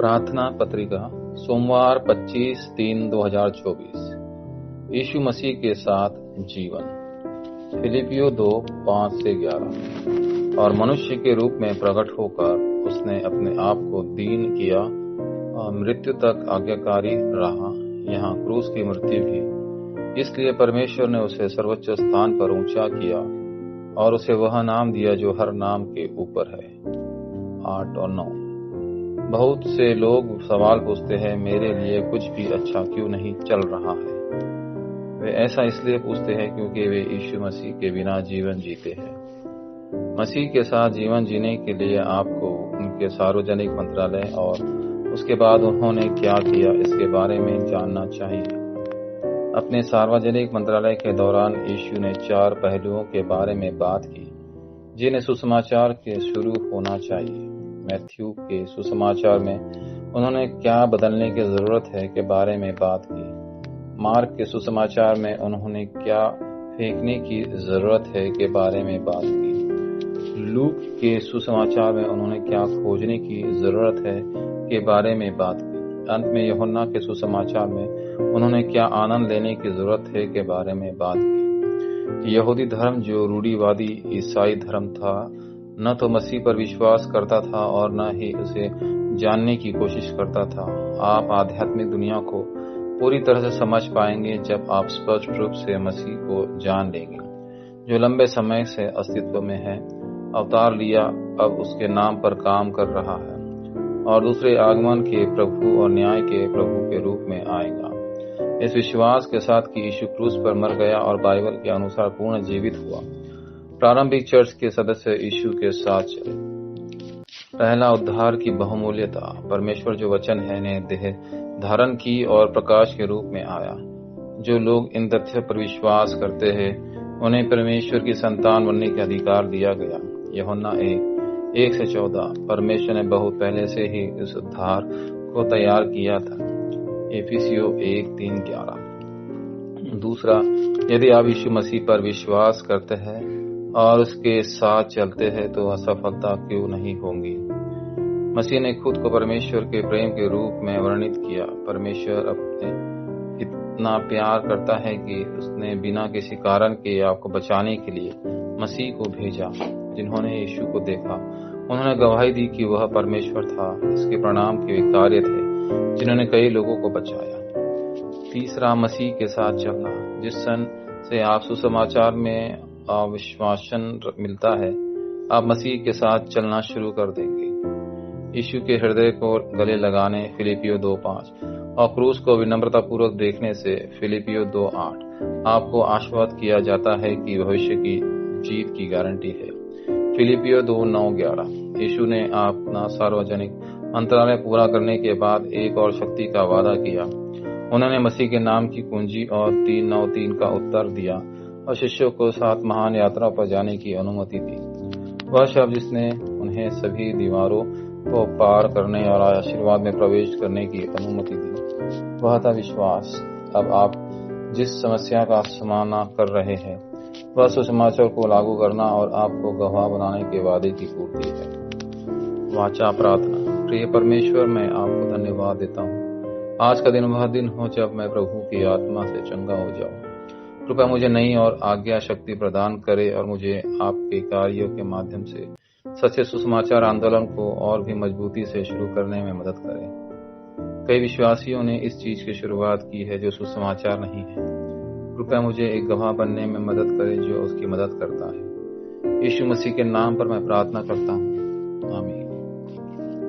प्रार्थना पत्रिका सोमवार 25/3/2024। यीशु मसीह के साथ जीवन। फिलिपियो 2:5-11। और मनुष्य के रूप में प्रकट होकर उसने अपने आप को दीन किया और मृत्यु तक आज्ञाकारी रहा, यहाँ क्रूस की मृत्यु भी। इसलिए परमेश्वर ने उसे सर्वोच्च स्थान पर ऊंचा किया और उसे वह नाम दिया जो हर नाम के ऊपर है। 8 और 9। बहुत से लोग सवाल पूछते हैं, मेरे लिए कुछ भी अच्छा क्यों नहीं चल रहा है। वे ऐसा इसलिए पूछते हैं क्योंकि वे यीशु मसीह के बिना जीवन जीते हैं। मसीह के साथ जीवन जीने के लिए आपको उनके सार्वजनिक मंत्रालय और उसके बाद उन्होंने क्या किया इसके बारे में जानना चाहिए। अपने सार्वजनिक मंत्रालय के दौरान यीशु ने 4 पहलुओं के बारे में बात की जिन्हें सुसमाचार के शुरू होना चाहिए। मैथ्यू के सुसमाचार में उन्होंने क्या बदलने की जरूरत है के बारे में बात की। मार्क के सुसमाचार में उन्होंने क्या फेंकने की जरूरत है के बारे में बात की। लूक के सुसमाचार में उन्होंने क्या खोजने की जरूरत है के बारे में बात की। अंत में यूहन्ना के सुसमाचार में उन्होंने क्या आनंद लेने की जरूरत है के बारे में बात की। यहूदी धर्म जो रूढ़िवादी ईसाई धर्म था, न तो मसीह पर विश्वास करता था और न ही उसे जानने की कोशिश करता था। आप आध्यात्मिक दुनिया को पूरी तरह से समझ पाएंगे जब आप स्पष्ट रूप से मसीह को जान लेंगे, जो लंबे समय से अस्तित्व में है, अवतार लिया, अब उसके नाम पर काम कर रहा है और दूसरे आगमन के प्रभु और न्याय के प्रभु के रूप में आएगा। इस विश्वास के साथ कि यीशु क्रूस पर मर गया और बाइबल के अनुसार पूर्ण जीवित हुआ, प्रारंभिक चर्च के सदस्य यीशु के साथ चले। पहला, उद्धार की बहुमूल्यता। परमेश्वर जो वचन है ने देह धारण की और प्रकाश के रूप में आया। जो लोग इन तथ्य पर विश्वास करते हैं उन्हें परमेश्वर की संतान बनने का अधिकार दिया गया। यूहन्ना 1:1-14। परमेश्वर ने बहुत पहले से ही इस उद्धार को तैयार किया था। एफिसियों 1:3-11। दूसरा, यदि आप यीशु मसीह पर विश्वास करते हैं और उसके साथ चलते हैं तो असफलता क्यों नहीं होंगी। मसीह ने खुद को परमेश्वर के प्रेम के रूप में वर्णित किया। परमेश्वर अपने इतना प्यार करता है कि उसने बिना किसी कारण के आपको बचाने के लिए मसीह को भेजा। जिन्होंने यीशु को देखा उन्होंने गवाही दी कि वह परमेश्वर था। इसके परिणाम के कार्य थे जिन्होंने कई लोगों को बचाया। तीसरा, मसीह के साथ चलना। जिस क्षण से आप सुसमाचार में विश्वासन मिलता है, आप मसीह के साथ चलना शुरू कर देंगे। यीशु के हृदय को गले लगाने, फिलिपियो 2:5, और क्रूस को विनम्रता पूर्वक देखने से, फिलिपियो 2:8, आपको आश्वस्त किया जाता है कि भविष्य की जीत की गारंटी है। फिलिपियो 2:9-11। यीशु ने अपना सार्वजनिक मंत्रालय पूरा करने के बाद एक और शक्ति का वादा किया। उन्होंने मसीह के नाम की कुंजी और 3:9-3 का उत्तर दिया और शिष्यों को 7 महान यात्रा पर जाने की अनुमति दी। वह शब्द जिसने उन्हें सभी दीवारों को पार करने और आशीर्वाद में प्रवेश करने की अनुमति दी, वह था विश्वास। अब आप जिस समस्या का सामना कर रहे हैं वह सुसमाचार को लागू करना और आपको गवाह बनाने के वादे की पूर्ति है। वाचा प्रार्थना। प्रिय परमेश्वर, मैं आपको धन्यवाद देता हूँ। आज का दिन वह दिन हो जब मैं प्रभु की आत्मा से चंगा हो जाऊं। कृपया मुझे नई और आज्ञा शक्ति प्रदान करे और मुझे आपके कार्यों के माध्यम से सच्चे सुसमाचार आंदोलन को और भी मजबूती से शुरू करने में मदद करें। कई विश्वासियों ने इस चीज की शुरुआत की है जो सुसमाचार नहीं है। कृपया मुझे एक गवाह बनने में मदद करे जो उसकी मदद करता है। यीशु मसीह के नाम पर मैं प्रार्थना करता हूँ, आमीन।